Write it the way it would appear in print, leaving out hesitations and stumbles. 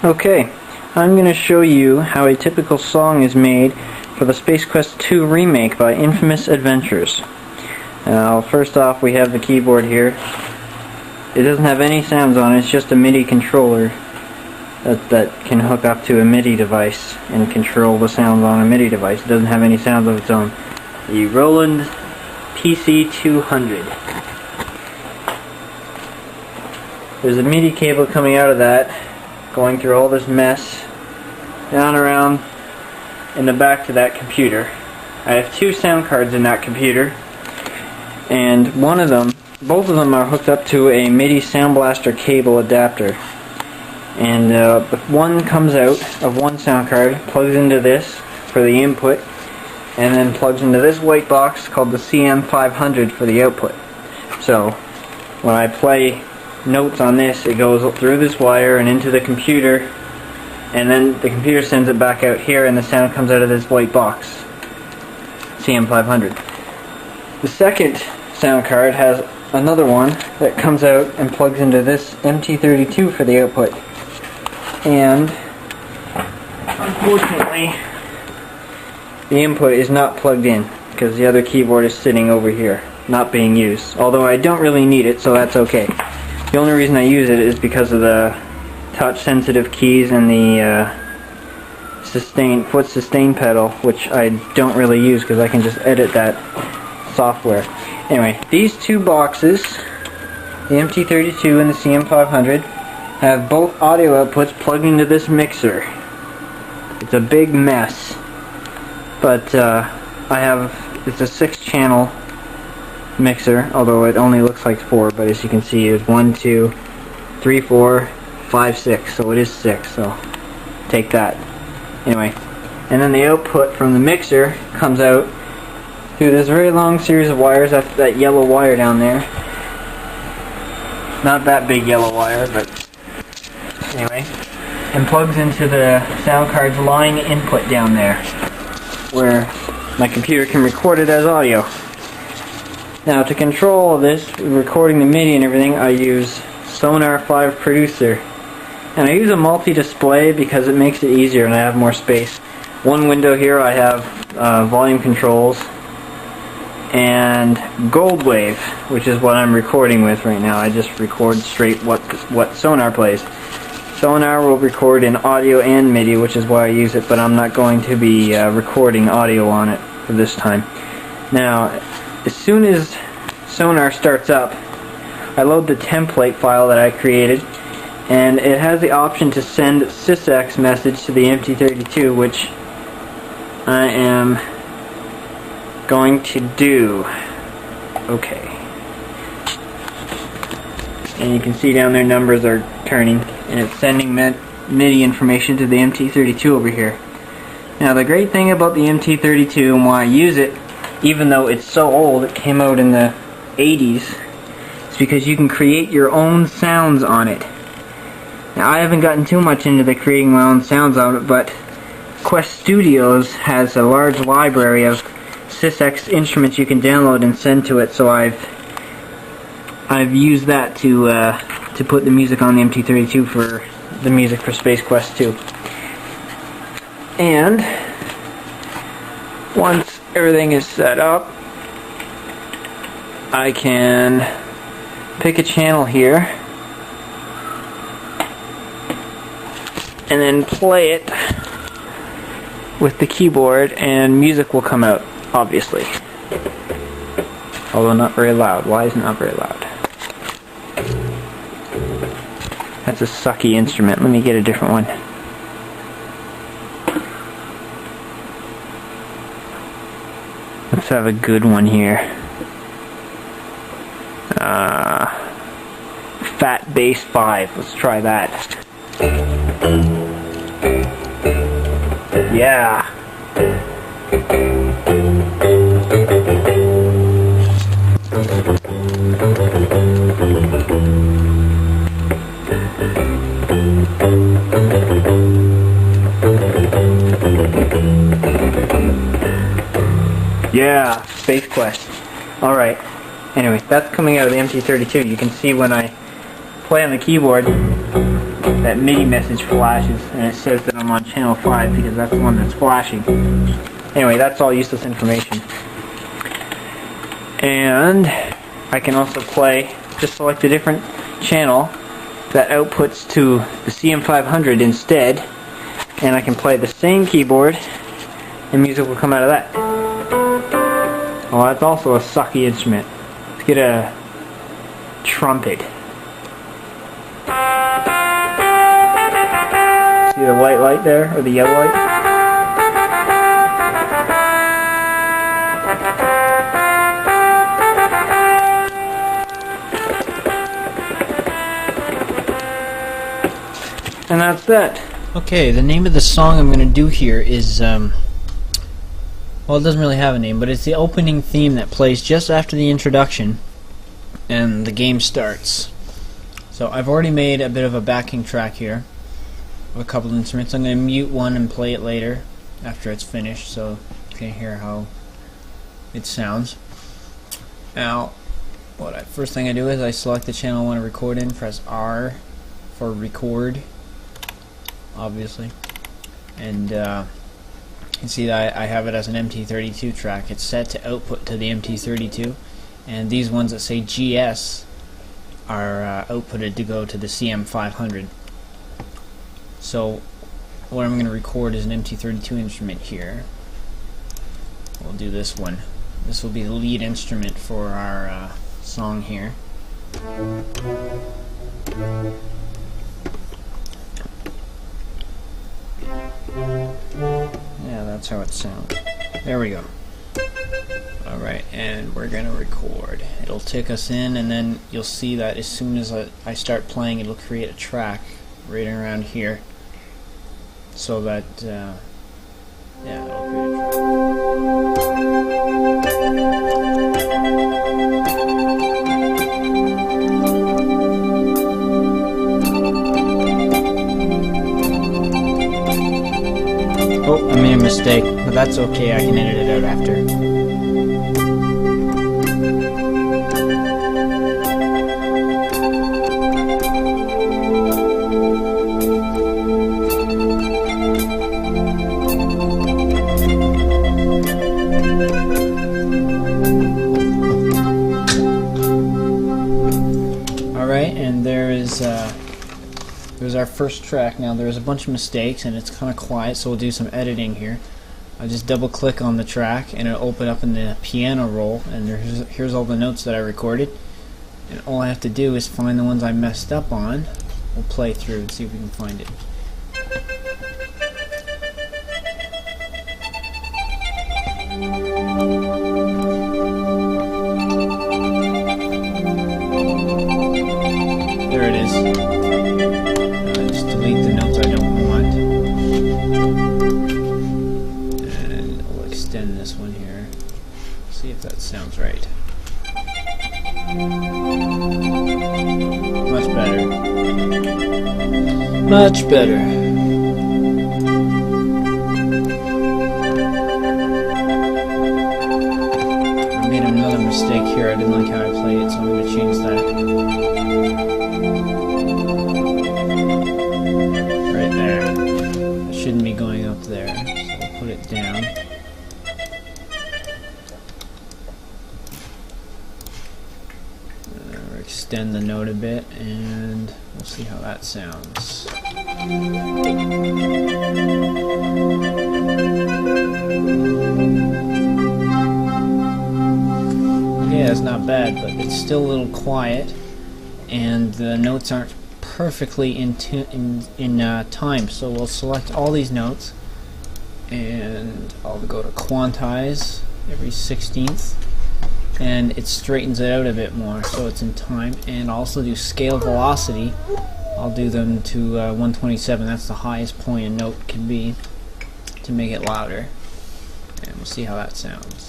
Okay, I'm going to show you how a typical song is made for the Space Quest 2 Remake by Infamous Adventures. Now, first off, we have the keyboard here. It doesn't have any sounds on it, it's just a MIDI controller that can hook up to a MIDI device and control the sounds on a MIDI device. It doesn't have any sounds of its own. The Roland PC200. There's a MIDI cable coming out of that, going through all this mess, down around in the back to that computer. I have two sound cards in that computer, and both of them are hooked up to a MIDI Sound Blaster cable adapter. And one comes out of one sound card, plugs into this for the input, and then plugs into this white box called the CM500 for the output. So when I play notes on this, it goes through this wire and into the computer, and then the computer sends it back out here, and the sound comes out of this white box, CM500. The second sound card has another one that comes out and plugs into this MT32 for the output. And unfortunately, the input is not plugged in because the other keyboard is sitting over here, not being used. Although I don't really need it, so that's okay. The only reason I use it is because of the touch-sensitive keys and the foot sustain pedal, which I don't really use because I can just edit that software. Anyway, these two boxes, the MT32 and the CM500, have both audio outputs plugged into this mixer. It's a big mess, but it's a 6-channel mixer, although it only looks like 4, but as you can see it's 1, 2, 3, 4, 5, 6, so it is 6, so take that. Anyway, and then the output from the mixer comes out through this very long series of wires, that yellow wire down there. Not that big yellow wire, but anyway, and plugs into the sound card's line input down there, where my computer can record it as audio. Now, to control all this, recording the MIDI and everything, I use Sonar 5 Producer. And I use a multi-display because it makes it easier and I have more space. One window here I have volume controls and Gold Wave, which is what I'm recording with right now. I just record straight what Sonar plays. Sonar will record in audio and MIDI, which is why I use it, but I'm not going to be recording audio on it for this time. Now, as soon as Sonar starts up, I load the template file that I created, and it has the option to send sysx message to the MT32, which I am going to do. Okay. And you can see down there numbers are turning, and it's sending MIDI information to the MT32 over here. Now, the great thing about the MT32 and why I use it, even though it's so old, it came out in the 80s, is because you can create your own sounds on it. Now, I haven't gotten too much into the creating my own sounds on it, but Quest Studios has a large library of sysx instruments you can download and send to it, so I've used that to put the music on the MT32 for the music for Space Quest 2. And once everything is set up, I can pick a channel here and then play it with the keyboard, and music will come out, obviously. Although not very loud. Why is it not very loud? That's a sucky instrument. Let me get a different one. Let's have a good one here. Fat Bass 5. Let's try that. Yeah. Yeah, Space Quest. Alright. Anyway, that's coming out of the MT32. You can see when I play on the keyboard, that MIDI message flashes, and it says that I'm on channel 5 because that's the one that's flashing. Anyway, that's all useless information. And I can also play, just select a different channel that outputs to the CM500 instead, and I can play the same keyboard and music will come out of that. Well, that's also a sucky instrument. Let's get a trumpet. See the white light there, or the yellow light? And that's that. Okay, the name of the song I'm going to do here is, well, it doesn't really have a name, but it's the opening theme that plays just after the introduction and the game starts. So I've already made a bit of a backing track here of a couple of instruments. I'm going to mute one and play it later after it's finished so you can hear how it sounds. Now, first thing I do is I select the channel I want to record in, press R for record, obviously, and you can see that I have it as an MT32 track. It's set to output to the MT32, and these ones that say GS are outputted to go to the CM500. So what I'm going to record is an MT32 instrument here. We'll do this one. This will be the lead instrument for our song here. Yeah, that's how it sounds. There we go. Alright, and we're gonna record. It'll take us in, and then you'll see that as soon as I start playing, it'll create a track right around here. So that, yeah, it'll create a Oh, I made a mistake, but that's okay, I can edit it out after. Alright, and there's our first track. Now there's a bunch of mistakes and it's kind of quiet, so we'll do some editing here. I'll just double click on the track and it'll open up in the piano roll, and here's all the notes that I recorded, and all I have to do is find the ones I messed up on. We'll play through and see if we can find it. There it is. Just delete the notes I don't want. And we'll extend this one here. See if that sounds right. Much better. Much better. I made another mistake here. I didn't like how I played it, so I'm going to change that. Right there. It shouldn't be going up there, so we'll put it down. We'll extend the note a bit, and we'll see how that sounds. Yeah, it's not bad, but it's still a little quiet, and the notes aren't perfectly in time. So we'll select all these notes, and I'll go to quantize every 16th, and it straightens it out a bit more so it's in time. And I'll also do scale velocity. I'll do them to 127. That's the highest point a note can be, to make it louder, and we'll see how that sounds.